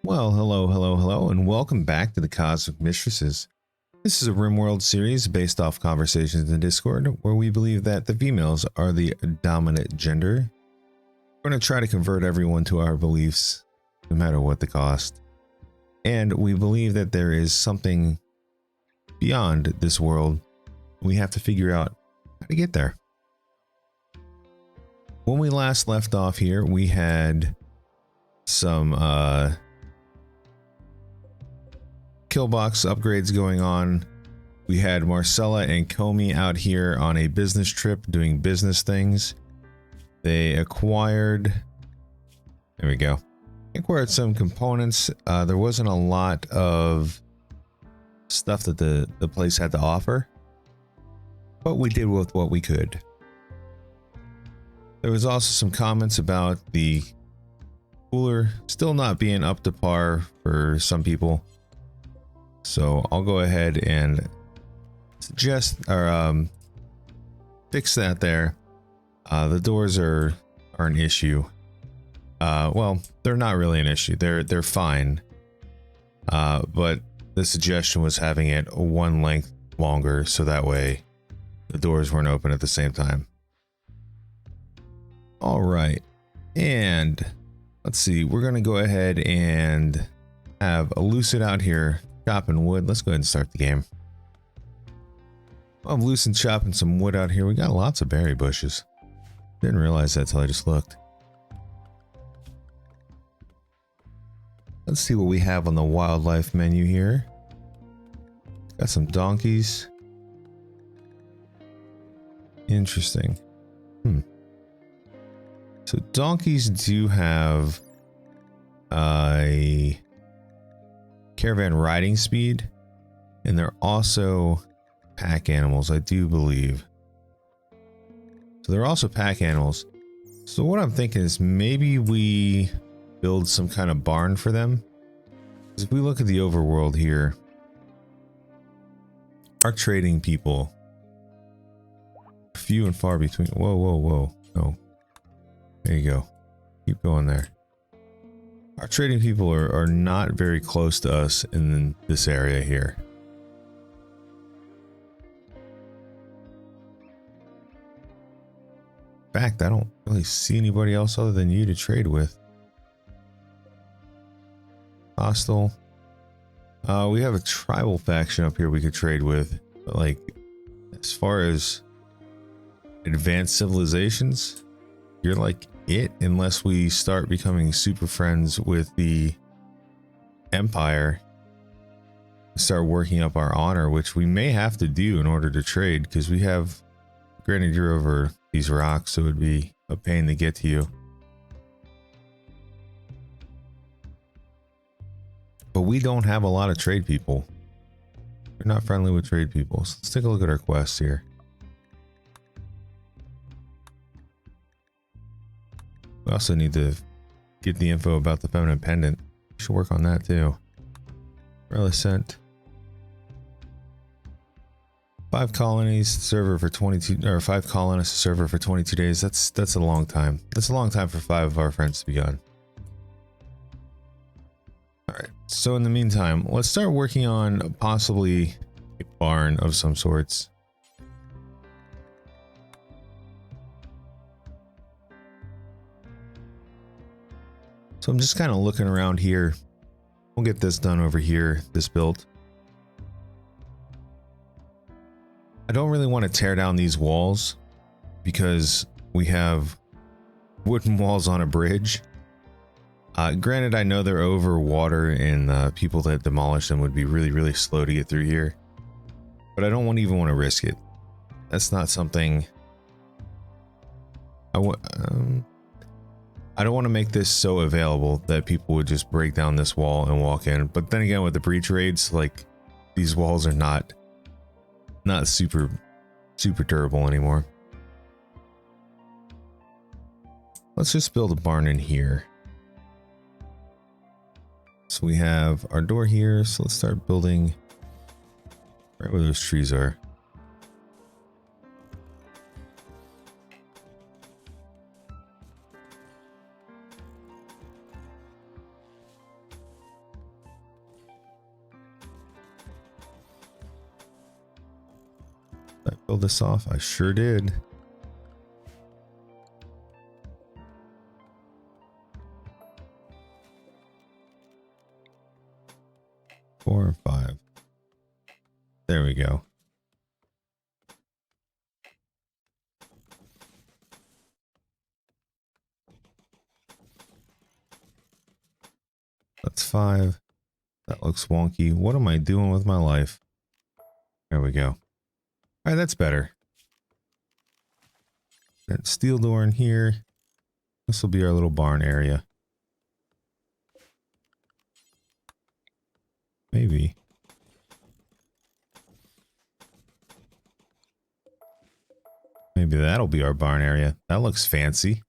Well, hello, and welcome back to the Cosmic Mistresses. This is a Rimworld series based off conversations in Discord, where we believe that the females are the dominant gender. We're going to try to convert everyone to our beliefs, no matter what the cost. And we believe that there is something beyond this world. We have to figure out how to get there. When we last left off here, we had some killbox upgrades going on. We had Marcella and Comey out here on a business trip doing business things. They acquired, there we go, acquired some components. There wasn't a lot of stuff that the place had to offer, but we did with what we could. There was also some comments about the cooler still not being up to par for some people. So I'll go ahead and suggest or fix that there. The doors are an issue. Well, they're not really an issue. They're fine. But the suggestion was having it one length longer, so that way the doors weren't open at the same time. All right, and let's see. We're gonna go ahead and have a Lucid out here chopping wood. Let's go ahead and start the game. I'm loose and chopping some wood out here. We got lots of berry bushes. Didn't realize that till I just looked. Let's see what we have on the wildlife menu here. Got some donkeys. Interesting. So donkeys do have a caravan riding speed, and they're also pack animals, I do believe. So they're also pack animals. So what I'm thinking is maybe we build some kind of barn for them. Because if we look at the overworld here, our trading people, few and far between. Whoa. No. There you go. Keep going there. Our trading people are not very close to us in this area here. In fact, I don't really see anybody else other than you to trade with. Hostile. We have a tribal faction up here we could trade with, but like, as far as advanced civilizations, you're like it, unless we start becoming super friends with the Empire, start working up our honor, which we may have to do in order to trade, because we have grenadier over these rocks, so it would be a pain to get to you. But we don't have a lot of trade people. We're not friendly with trade people. So let's take a look at our quests here. We also need to get the info about the feminine pendant. We should work on that too. Relicent. 5 colonies server for 22, or 5 colonists server for 22 days. That's a long time. That's a long time for 5 of our friends to be on. Alright, so in the meantime, let's start working on possibly a barn of some sorts. So I'm just kind of looking around here. We'll get this done over here, this built. I don't really want to tear down these walls because we have wooden walls on a bridge. Granted, I know they're over water, and people that demolish them would be really slow to get through here. But I don't even want to risk it. That's not something I want. I don't want to make this so available that people would just break down this wall and walk in. But then again, with the breach raids, like, these walls are not super durable anymore. Let's just build a barn in here. So we have our door here, so let's start building right where those trees are. Pull this off. I sure did. Four and five. There we go. That's 5. That looks wonky. What am I doing with my life? There we go. All right, that's better. Got steel door in here. This will be our little barn area. Maybe. Maybe that'll be our barn area. That looks fancy.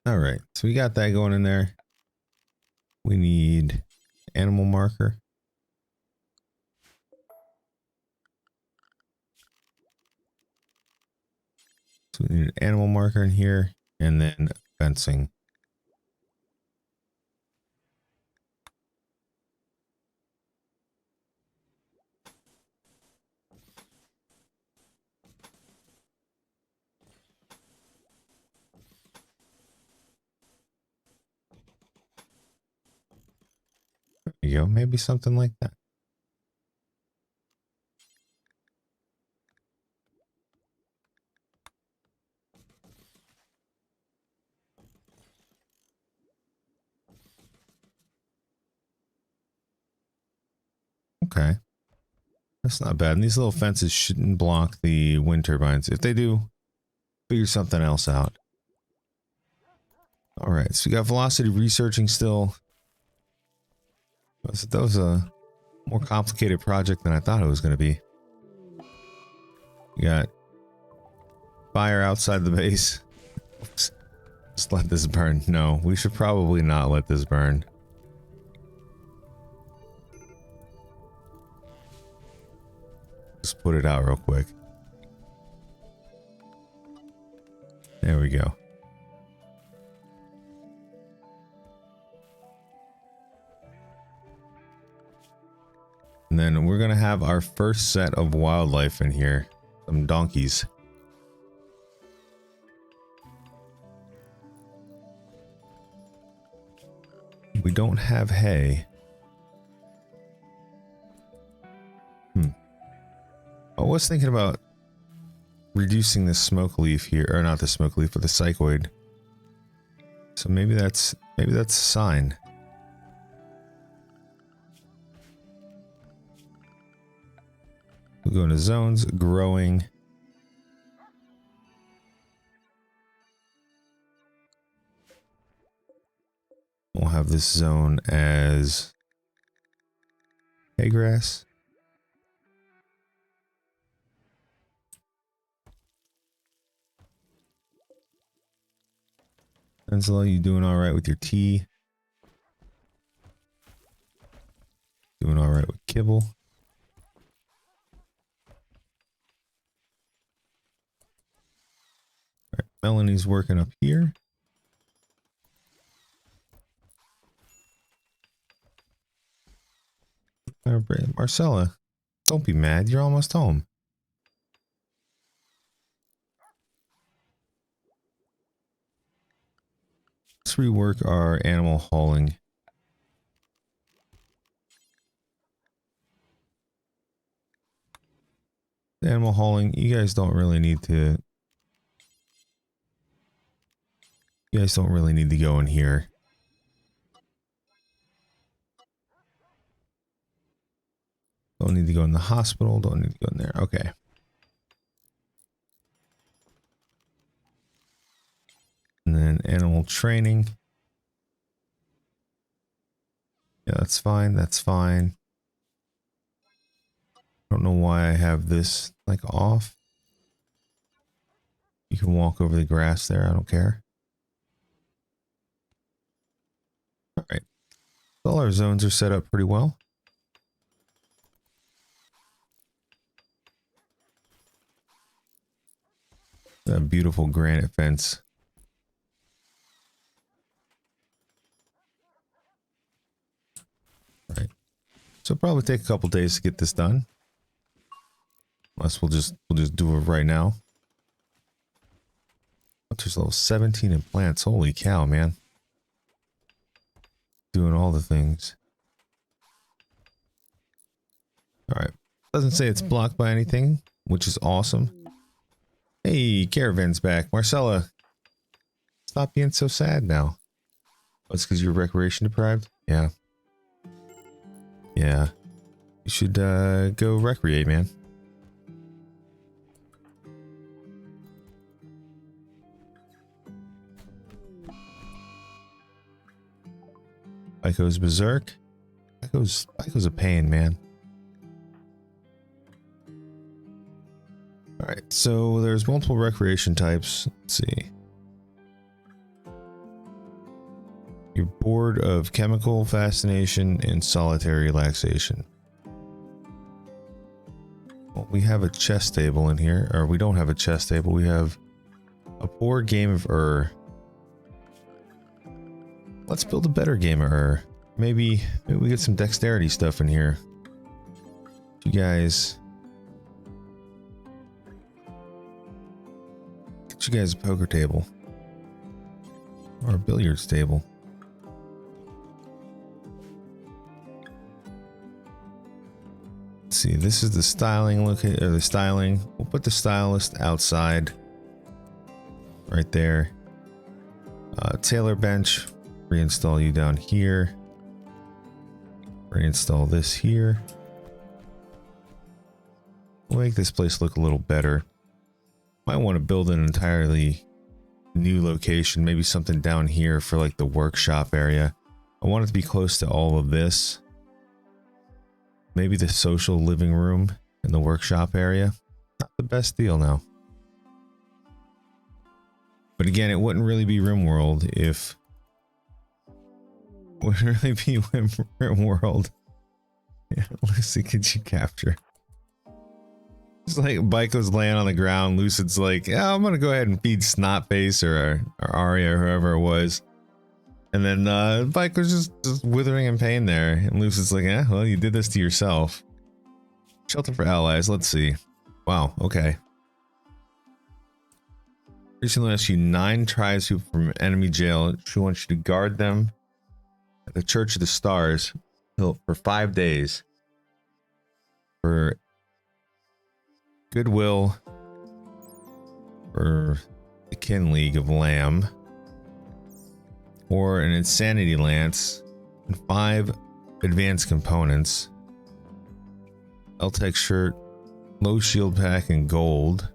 All right, so we got that going in there. We need animal marker. So we need an animal marker in here, and then fencing. There you go, maybe something like that. Okay. That's not bad. And these little fences shouldn't block the wind turbines. If they do, figure something else out. All right, so we got velocity researching still. That was a more complicated project than I thought it was going to be. We got fire outside the base. Oops. Just let this burn. No, we should probably not let this burn. Just put it out real quick. There we go. And then we're going to have our first set of wildlife in here. Some donkeys. We don't have hay. I was thinking about reducing the smoke leaf here, or not the smoke leaf, but the psychoid. So maybe that's a sign. We'll go into zones, growing. We'll have this zone as hay grass. Angela, you doing all right with your tea? Doing all right with kibble? All right, Melanie's working up here. Marcella, don't be mad. You're almost home. Let's rework our animal hauling. Animal hauling, you guys don't really need to. You guys don't really need to go in here. Don't need to go in the hospital. Don't need to go in there. Okay. And then animal training. Yeah, that's fine. That's fine. I don't know why I have this like off. You can walk over the grass there. I don't care. All right. All our zones are set up pretty well. That beautiful granite fence. So it'll probably take a couple days to get this done. Unless we'll just do it right now. Hunter's level 17 in plants. Holy cow, man. Doing all the things. Alright. Doesn't say it's blocked by anything, which is awesome. Hey, Caravan's back. Marcella, stop being so sad now. Oh, it's because you're recreation deprived? Yeah. Yeah. You should go recreate, man. Ico's berserk. Ico's a pain, man. Alright, so there's multiple recreation types. Let's see. You're bored of chemical fascination and solitary relaxation. Well, we have a chess table in here, or we don't have a chess table. We have a poor game of Let's build a better game of Maybe we get some dexterity stuff in here. You guys. Get you guys a poker table. Or a billiards table. Let's see, this is the styling We'll put the stylist outside. Right there. Tailor bench. Reinstall you down here. Reinstall this here. We'll make this place look a little better. Might want to build an entirely new location. Maybe something down here for like the workshop area. I want it to be close to all of this. Maybe the social living room in the workshop area. Not the best deal now. But again, it wouldn't really be Rimworld if... Wouldn't really be Rimworld. Yeah, Lucy, could you capture? It's like Baiko's laying on the ground. Lucid's like, yeah, I'm gonna go ahead and feed Snotface or Arya or whoever it was. And then Baiko's just withering in pain there. And Lucid's like, eh, well, you did this to yourself. Shelter for allies, let's see. Wow, okay. Recently rescued 9 tribespeople from enemy jail. She wants you to guard them at the Church of the Stars for 5 days. For goodwill for the Kin League of Lamb. Or an Insanity Lance. And 5 advanced components. L-Tech shirt. Low shield pack and gold.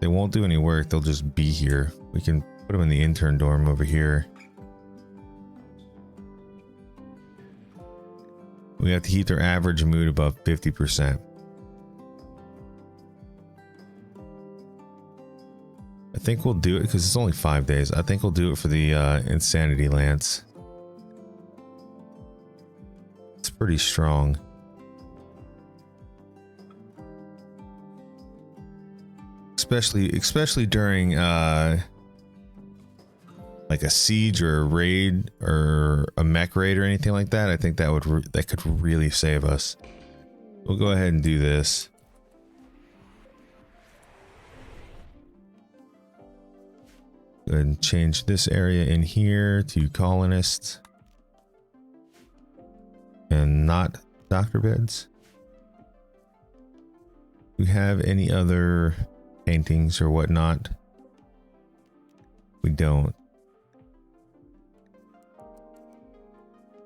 They won't do any work, they'll just be here. We can put them in the intern dorm over here. We have to keep their average mood above 50%. I think we'll do it because it's only 5 days. I think we'll do it for the Insanity Lance. It's pretty strong. Especially during like a siege or a raid or a mech raid or anything like that. I think that could really save us. We'll go ahead and do this. Go ahead and change this area in here to colonists and not doctor beds. Do we have any other paintings or whatnot? We don't.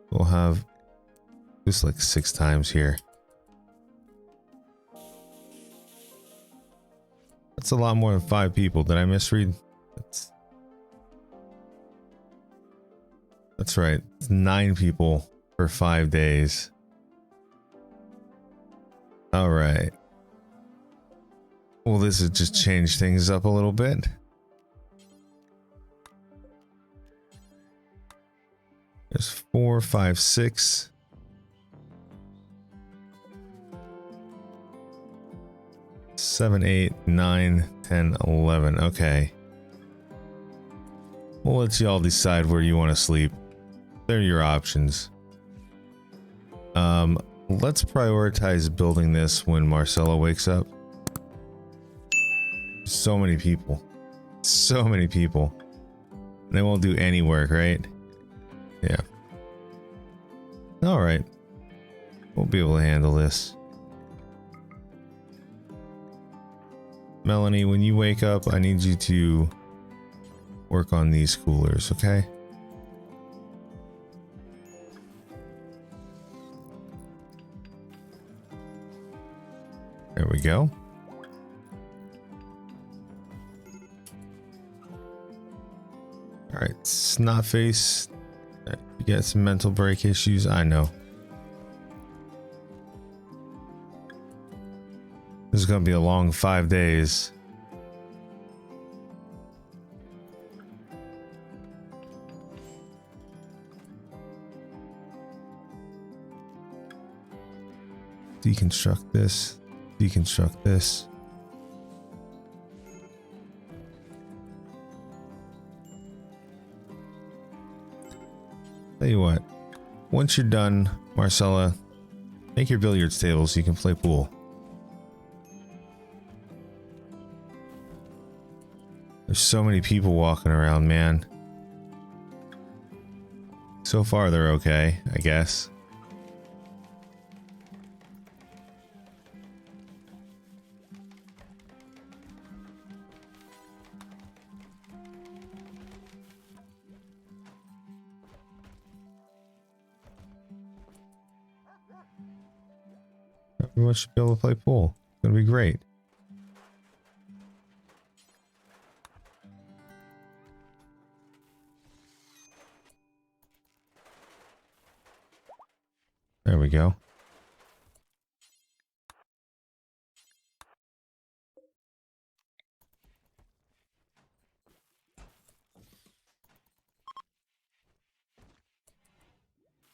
We'll have this like 6 times here. That's a lot more than 5 people. Did I misread? That's right. It's 9 people for 5 days. All right. Well, this has just changed things up a little bit. There's 4, 5, 6. 7, 8, 9, 10, 11. Okay. We'll let y'all decide where you want to sleep. They're your options. Let's prioritize building this when Marcella wakes up. So many people. So many people. They won't do any work, right? Yeah. Alright. We'll be able to handle this. Melanie, when you wake up, I need you to work on these coolers, okay? There we go. Alright, Snotface. You got some mental break issues, I know. This is gonna be a long 5 days. Deconstruct this. Deconstruct this. Tell you what, once you're done, Marcella, make your billiards table so you can play pool. There's so many people walking around, man. So far they're okay, I guess. Everyone should be able to play pool. It's gonna be great. There we go.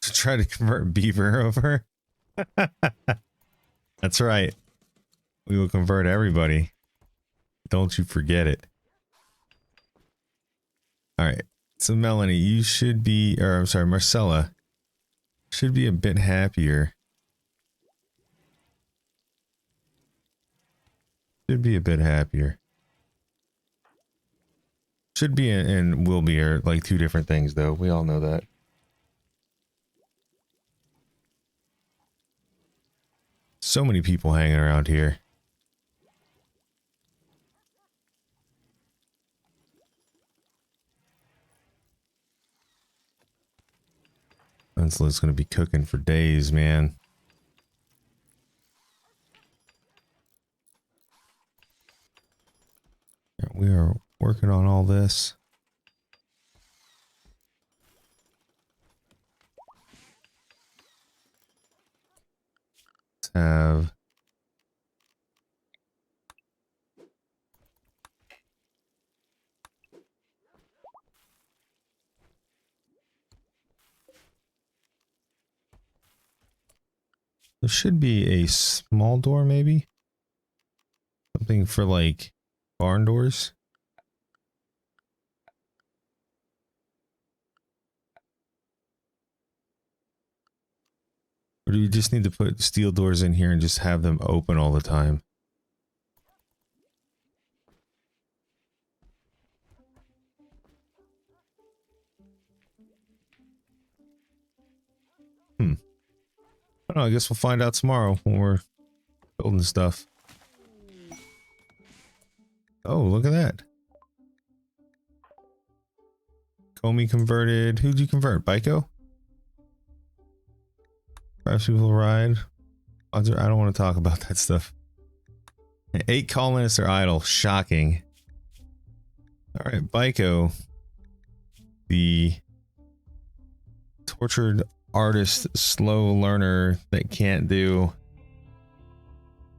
To try to convert Beaver over. That's right. We will convert everybody. Don't you forget it. Alright. So Melanie, you should be, or I'm sorry, Marcella should be a bit happier. Should be a bit happier. Should be and will be are like two different things though. We all know that. So many people hanging around here. Unslo's gonna be cooking for days, man. We are working on all this. Let's have there should be a small door, maybe? Something for like barn doors? Or do you just need to put steel doors in here and just have them open all the time? I don't know, I guess we'll find out tomorrow when we're building stuff. Oh, look at that. Comey converted. Who'd you convert? Biko? Perhaps we will ride. I don't want to talk about that stuff. 8 colonists are idle. Shocking. Alright, Biko. The tortured artist, slow learner that can't do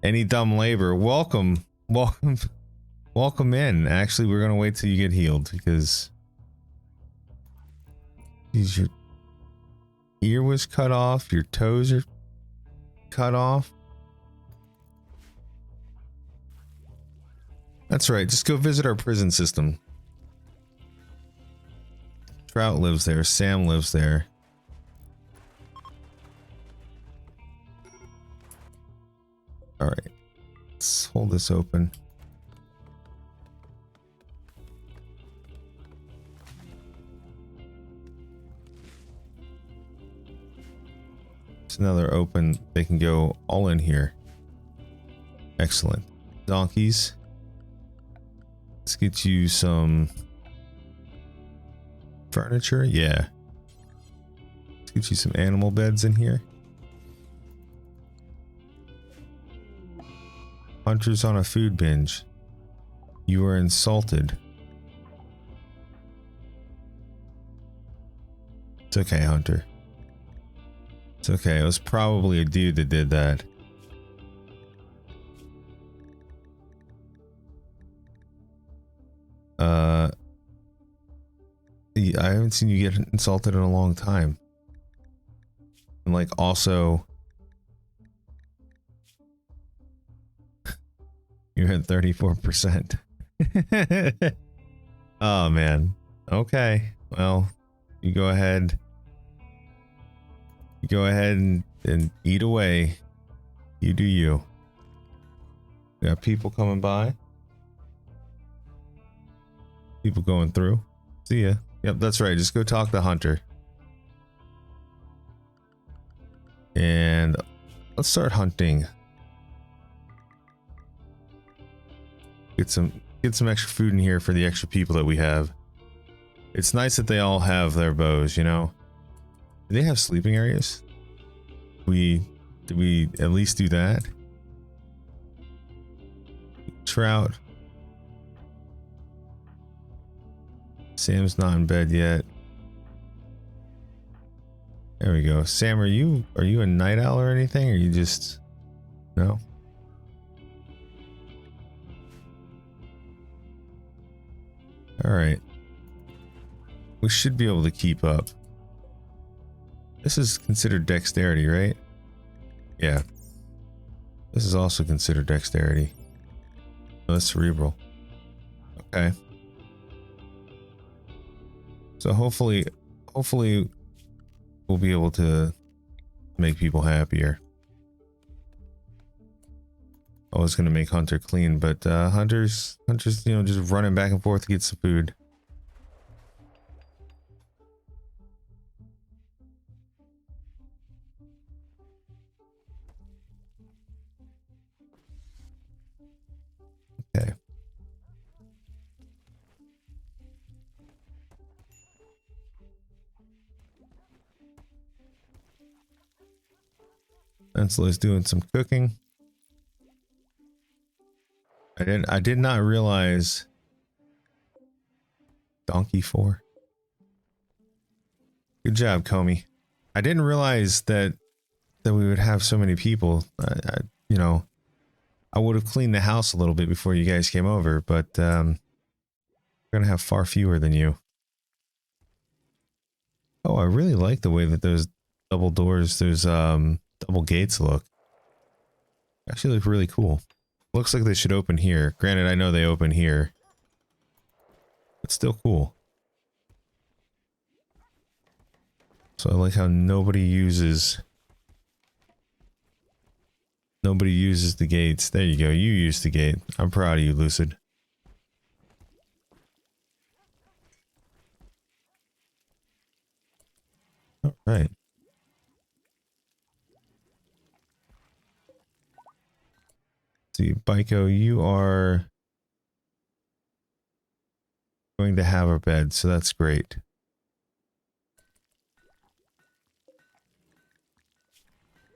any dumb labor. Welcome. Welcome. Welcome in. Actually, we're gonna wait till you get healed because your ear was cut off, your toes are cut off. That's right, just go visit our prison system. Trout lives there, Sam lives there. All right, let's hold this open. So now they're open. They can go all in here. Excellent. Donkeys. Let's get you some furniture. Yeah. Let's get you some animal beds in here. Hunters on a food binge. You were insulted. It's okay, Hunter. It's okay. It was probably a dude that did that. I haven't seen you get insulted in a long time. And like also you're at 34%. Oh man. Okay. Well, you go ahead. You go ahead and eat away. You do you. We got people coming by. People going through. See ya. Yep, that's right. Just go talk to Hunter. And let's start hunting. Get some extra food in here for the extra people that we have. It's nice that they all have their bows, you know. Do they have sleeping areas? Did we at least do that? Trout. Sam's not in bed yet. There we go. Sam, are you a night owl or anything? Or are you just no? All right. We should be able to keep up. This is considered dexterity, right? Yeah. This is also considered dexterity. Oh, that's cerebral. Okay. So hopefully we'll be able to make people happier. I was gonna make Hunter clean, but Hunter's, you know, just running back and forth to get some food. Okay. Ancelo's doing some cooking. I did not realize Donkey 4. Good job, Comey. I didn't realize that we would have so many people. You know, I would have cleaned the house a little bit before you guys came over, but we're gonna have far fewer than you. Oh, I really like the way that those double doors, those double gates look. Actually look really cool. Looks like they should open here. Granted, I know they open here. But still cool. So I like how nobody uses the gates. There you go. You use the gate. I'm proud of you, Lucid. All right. See, Baiko, you are going to have a bed, so that's great.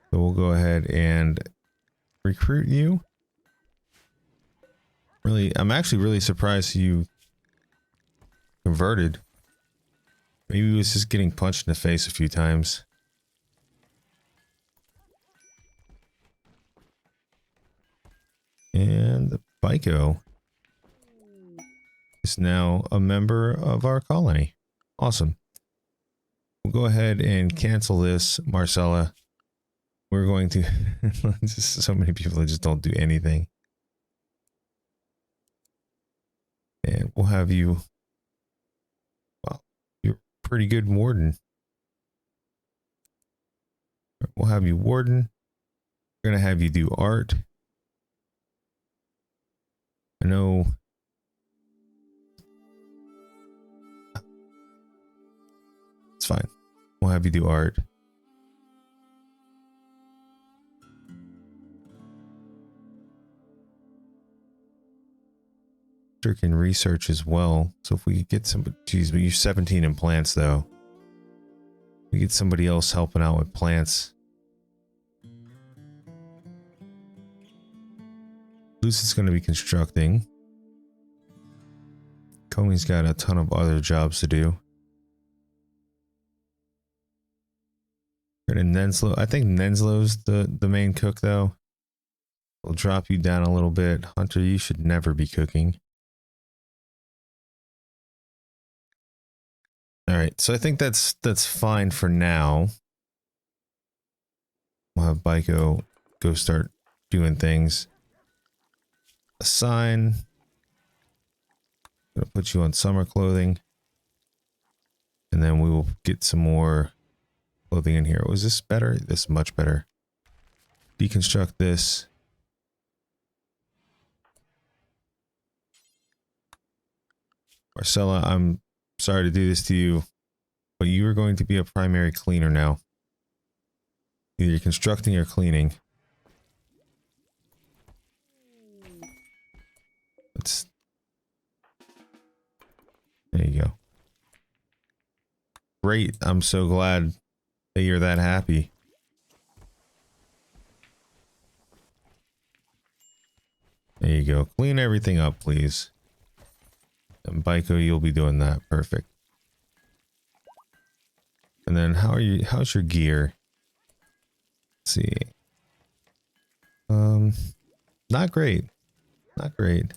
So we'll go ahead and recruit you. Really, I'm actually really surprised you converted. Maybe he was just getting punched in the face a few times. And Baiko is now a member of our colony. Awesome. We'll go ahead and cancel this, Marcella. We're going to... just so many people that just don't do anything. And we'll have you... Well, you're a pretty good warden. We'll have you warden. We're going to have you do art. I know. It's fine. We'll have you do art. Can research as well. So if we could get somebody, geez, but you're 17 in plants though. We get somebody else helping out with plants. Lucid's going to be constructing. Comey's got a ton of other jobs to do. And Nenslow, I think Nenslow's the main cook though. We'll drop you down a little bit. Hunter, you should never be cooking. All right, so I think that's fine for now. We'll have Baiko go start doing things. Assign. Gonna put you on summer clothing, and then we will get some more clothing in here. Was this better? This is much better. Deconstruct this. Marcella, I'm sorry to do this to you, but you are going to be a primary cleaner now. Either you're constructing or cleaning. There you go. Great. I'm so glad that you're that happy. There you go. Clean everything up, please. And Baiko, you'll be doing that. Perfect. And then how's your gear? Let's see. Not great. Not great.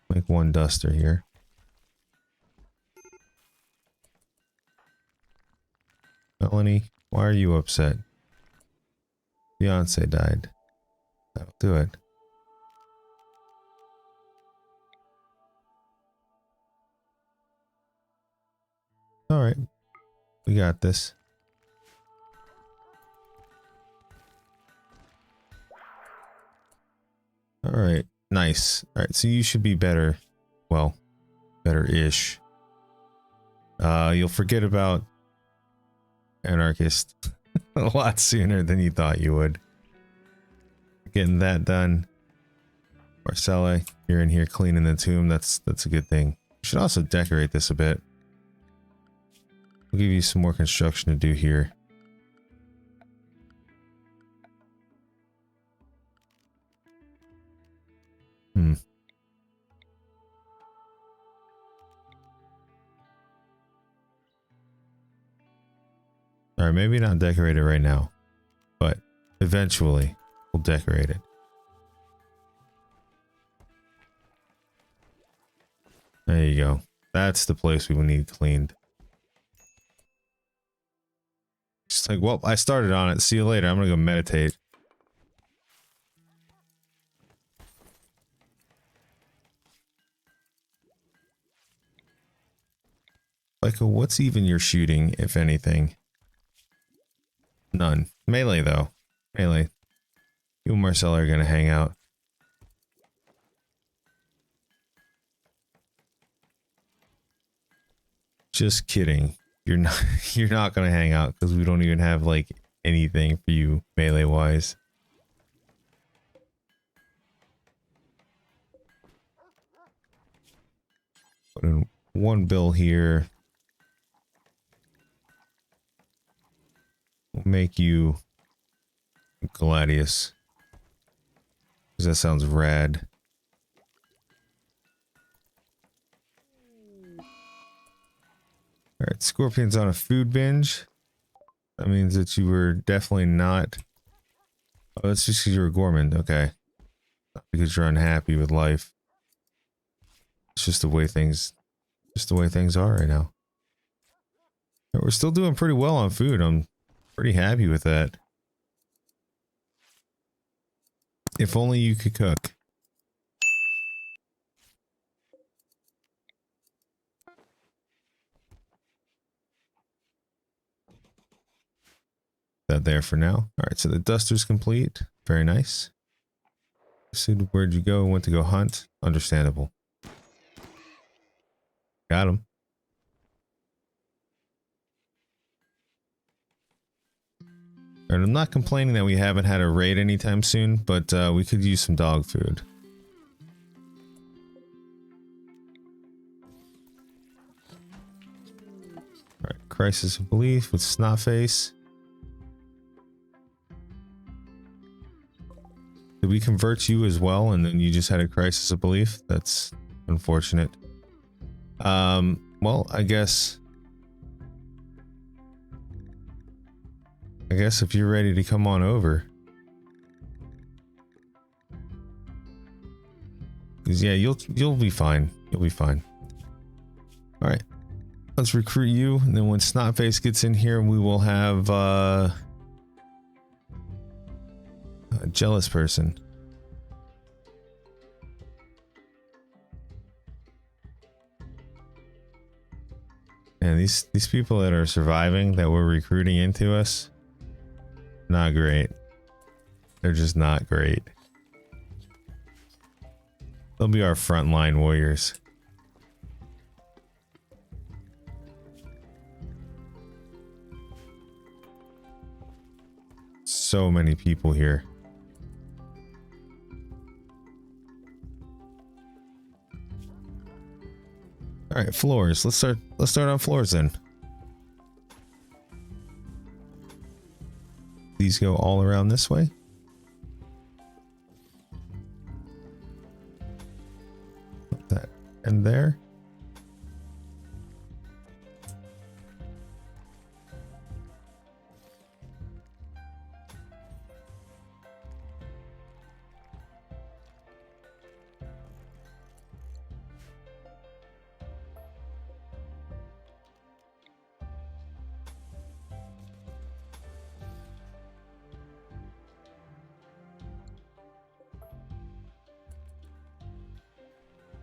Make one duster here. Melanie, why are you upset? Fiance died. That'll do it. Alright. We got this. Alright. Nice. Alright, so you should be better. Well, better-ish. You'll forget about Anarchist a lot sooner than you thought you would. Getting that done. Marcella, you're in here cleaning the tomb. That's a good thing. You should also decorate this a bit. We'll give you some more construction to do here. Alright, maybe not decorate it right now, but eventually we'll decorate it. There you go. That's the place we will need cleaned. Just like, well, I started on it. See you later. I'm gonna go meditate. Like, what's even your shooting, if anything? None. Melee, though. Melee. You and Marcella are gonna hang out. Just kidding. You're not. You're not gonna hang out because we don't even have like anything for you melee wise. Put in one bill here. We'll make you Gladius. Because that sounds rad. Alright, Scorpion's on a food binge. That means that you were definitely not... Oh, that's just because you were gourmand. Okay. Not because you're unhappy with life. It's just the way things... Just the way things are right now. We're still doing pretty well on food. I'm pretty happy with that. If only you could cook. That there for now. All right, so the duster's complete. Very nice. Sid, where'd you go? Went to go hunt. Understandable. Got him. All right, I'm not complaining that we haven't had a raid anytime soon, but we could use some dog food. All right, crisis of belief with Snotface. Did we convert you as well, and then you just had a crisis of belief? That's unfortunate. Well, I guess if you're ready to come on over. 'Cause yeah, you'll be fine. You'll be fine. All right, let's recruit you, and then when Snotface gets in here, we will have a jealous person. And these people that are surviving that we're recruiting into us, not great. They're just not great. They'll be our frontline warriors. So many people here. All right, floors. Let's start on floors then. These go all around this way. Put that in there.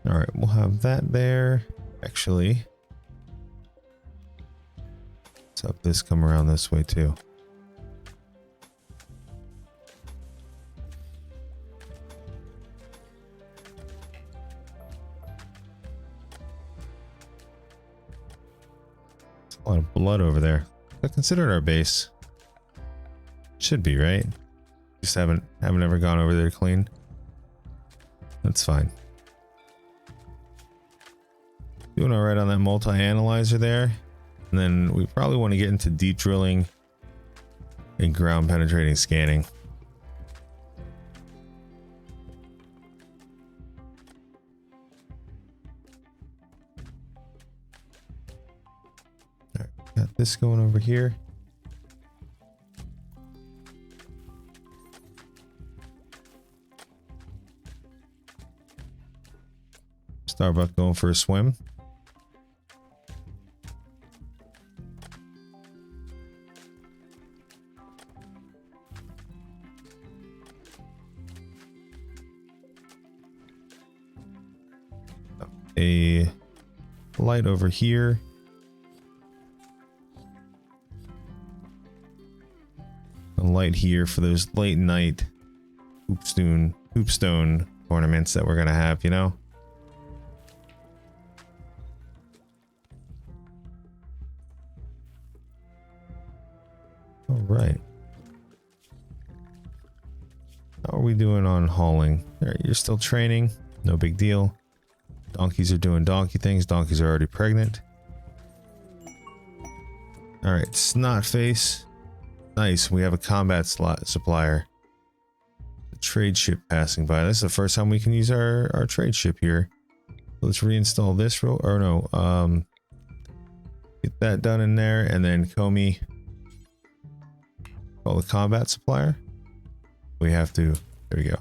All right, we'll have that there. Actually, let's have this come around this way too. There's a lot of blood over there. I consider it our base. Should be, right? Just haven't ever gone over there to clean. That's fine. Doing all right on that multi-analyzer there. And then we probably want to get into deep drilling and ground penetrating scanning. All right, got this going over here. Starbuck going for a swim. A light over here. A light here for those late night hoopstone tournaments that we're gonna have, you know? All right. How are we doing on hauling? All right, you're still training. No big deal. Donkeys are doing donkey things. Donkeys are already pregnant. All right, Snotface. Nice. We have a combat slot supplier. The trade ship passing by. This is the first time we can use our trade ship here. Let's reinstall this row. Or no, get that done in there, and then Comey. Call the combat supplier. We have to. There we go.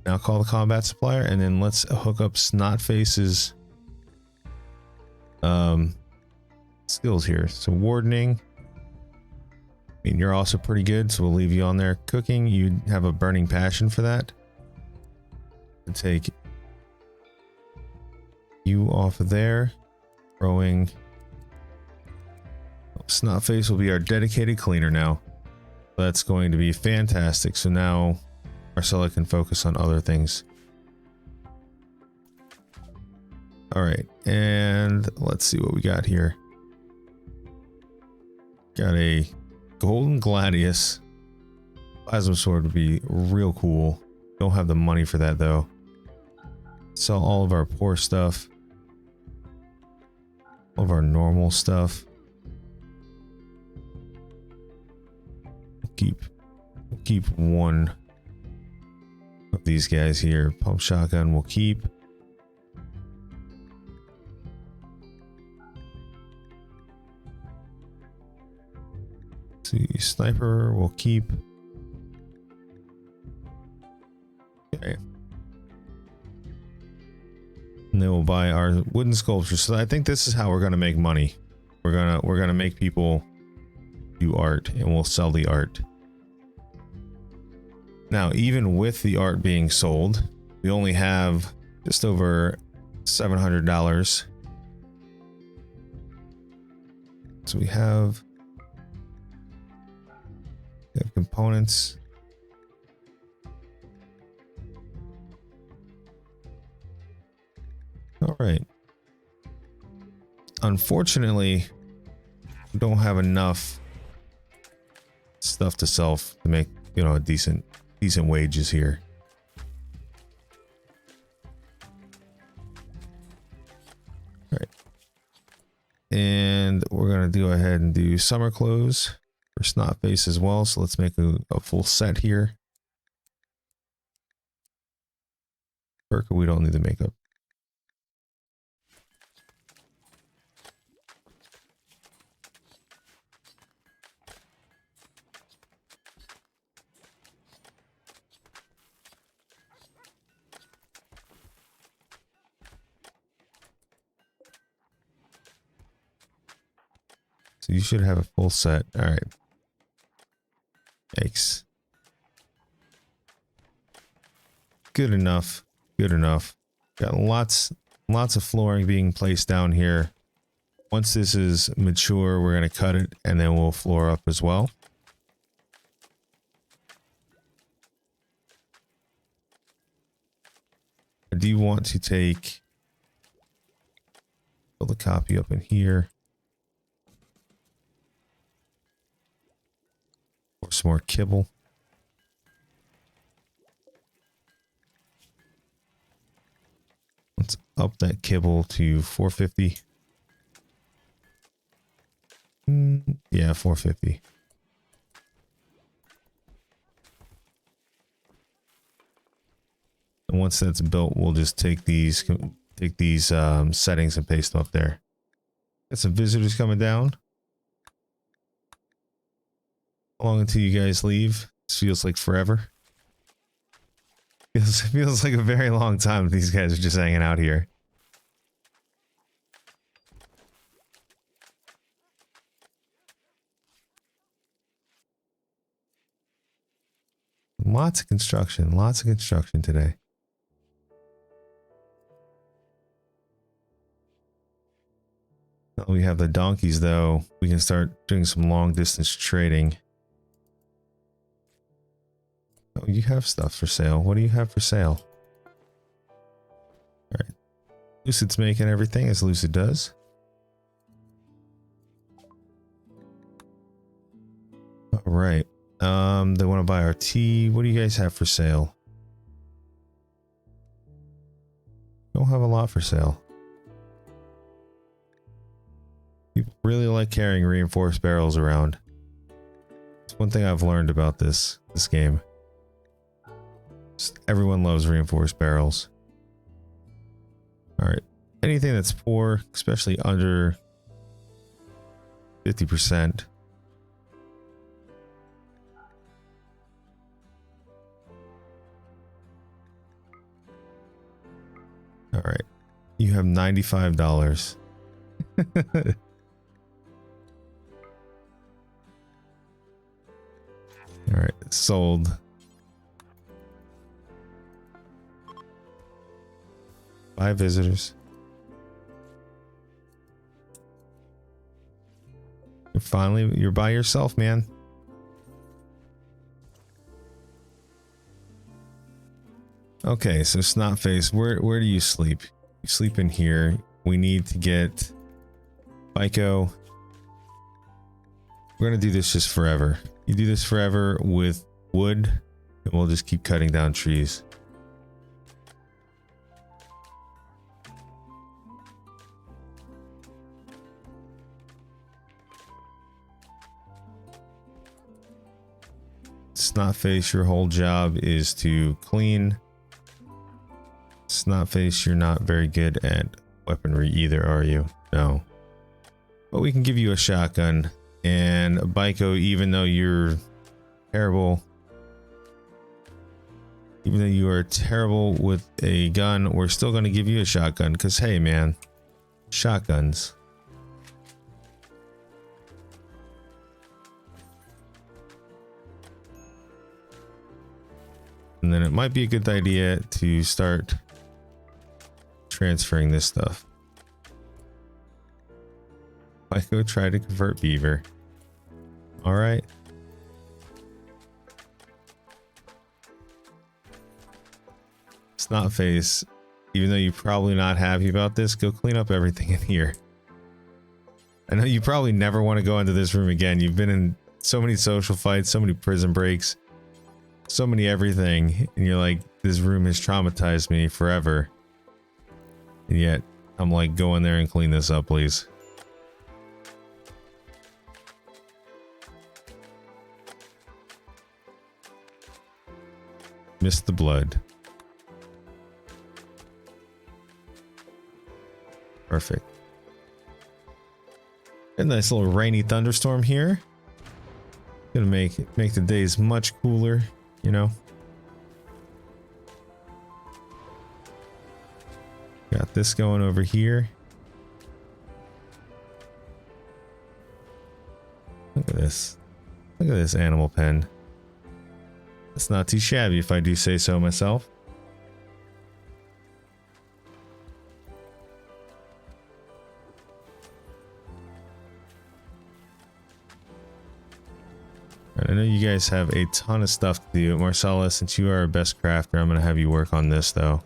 Now call the combat supplier, and then let's hook up Snotface's skills here. So wardening. I mean, you're also pretty good, so we'll leave you on there. Cooking, you have a burning passion for that. And take you off of there. Throwing. Snotface will be our dedicated cleaner now. That's going to be fantastic. So now Marcella can focus on other things. All right, and let's see what we got here. Got a golden gladius. Plasma sword would be real cool. Don't have the money for that though. Sell all of our poor stuff. All of our normal stuff. We'll keep one of these guys here. Pump shotgun we'll keep. Let's see, sniper we'll keep. Okay. And then we'll buy our wooden sculptures. So I think this is how we're gonna make money. We're gonna make people do art, and we'll sell the art. Now, even with the art being sold, we only have just over $700. So we have components. All right. Unfortunately, we don't have enough stuff to sell to make, you know, a decent wages here. All right. And we're going to go ahead and do summer clothes for Snotface as well. So let's make a full set here. Perka, we don't need the makeup. So you should have a full set. All right. Yikes. Good enough. Good enough. Got lots of flooring being placed down here. Once this is mature, we're going to cut it and then we'll floor up as well. I do want to take the copy up in here. Or some more kibble. Let's up that kibble to 450. Yeah, 450. And once that's built, we'll just take these settings and paste them up there. Got some visitors coming down. How long until you guys leave? This feels like forever. It feels like a very long time if these guys are just hanging out here. Lots of construction today. Now we have the donkeys though. We can start doing some long distance trading. Oh, you have stuff for sale. What do you have for sale? All right. Lucid's making everything as Lucid does. All right. They want to buy our tea. What do you guys have for sale? Don't have a lot for sale. People really like carrying reinforced barrels around. It's one thing I've learned about this game. Everyone loves reinforced barrels. All right. Anything that's poor, especially under 50%. All right. You have $95. All right. Sold. Bye, visitors. Finally, you're by yourself, man. Okay, so Snotface, where do you sleep? You sleep in here. We need to get Psycho. We're gonna do this just forever. You do this forever with wood, and we'll just keep cutting down trees. Snotface, your whole job is to clean. Snotface, you're not very good at weaponry either, are you? No. But we can give you a shotgun. And Baiko, even though you're terrible, even though you are terrible with a gun, we're still going to give you a shotgun. Because, hey, man, shotguns. And then it might be a good idea to start transferring this stuff. I go try to convert beaver. All right. Snotface, even though you're probably not happy about this, go clean up everything in here. I know you probably never want to go into this room again. You've been in so many social fights, so many prison breaks, so many everything, and you're like, this room has traumatized me forever. And yet, I'm like, go in there and clean this up, please. Missed the blood. Perfect. A nice little rainy thunderstorm here. Gonna make the days much cooler, you know. Got this going over here. Look at this. Look at this animal pen. It's not too shabby if I do say so myself. I know you guys have a ton of stuff to do. Marcella, since you are our best crafter, I'm going to have you work on this though.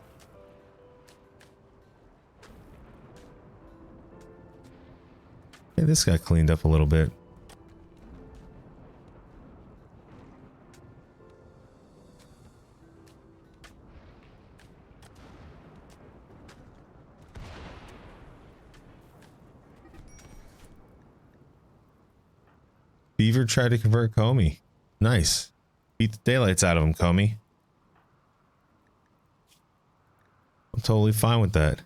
Hey, this got cleaned up a little bit. Beaver tried to convert Comey. Nice. Beat the daylights out of him, Comey. I'm totally fine with that.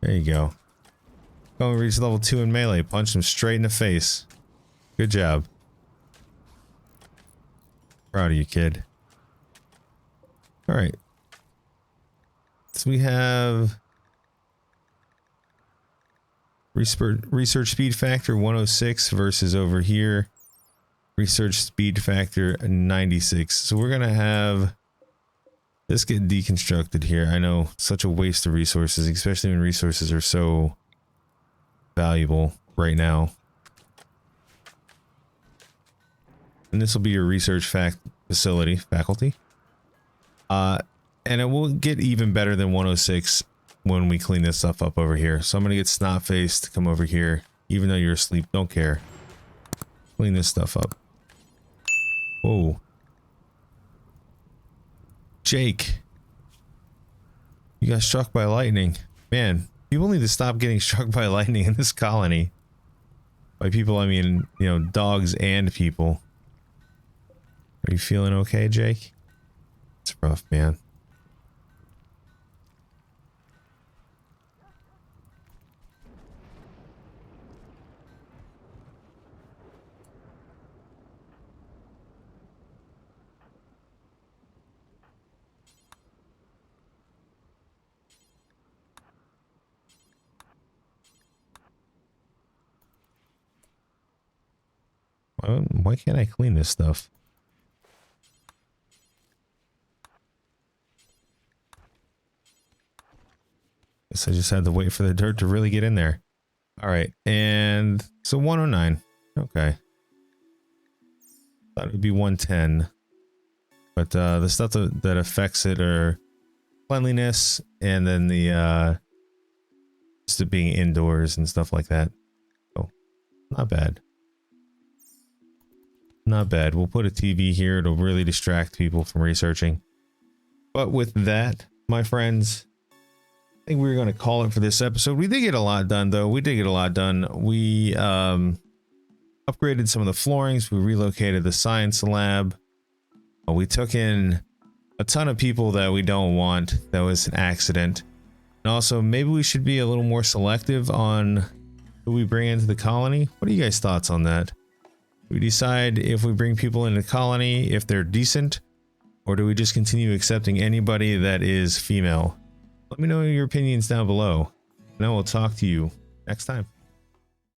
There you go. Comey reached level 2 in melee. Punched him straight in the face. Good job. Proud of you, kid. Alright. So we have... Research speed factor 106 versus over here research speed factor 96. So we're gonna have this get deconstructed here. I know, such a waste of resources, especially when resources are so valuable right now. And this will be your research faculty. And it will get even better than 106 when we clean this stuff up over here. So I'm gonna get Snotface to come over here. Even though you're asleep, don't care. Clean this stuff up. Whoa. Jake. You got struck by lightning. Man, people need to stop getting struck by lightning in this colony. By people, I mean, you know, dogs and people. Are you feeling okay, Jake? It's rough, man. Why can't I clean this stuff? Guess I just had to wait for the dirt to really get in there. Alright, and so 109. Okay. Thought it would be 110. But the stuff that affects it are cleanliness and then the just it being indoors and stuff like that. So not bad. Not bad. We'll put a TV here. It'll really distract people from researching. But with that, my friends, I think we're going to call it for this episode. We did get a lot done, though. We did get a lot done. We upgraded some of the floorings. We relocated the science lab. We took in a ton of people that we don't want. That was an accident. And also, maybe we should be a little more selective on who we bring into the colony. What are you guys' thoughts on that? We decide if we bring people into the colony, if they're decent, or do we just continue accepting anybody that is female? Let me know your opinions down below, and I will talk to you next time.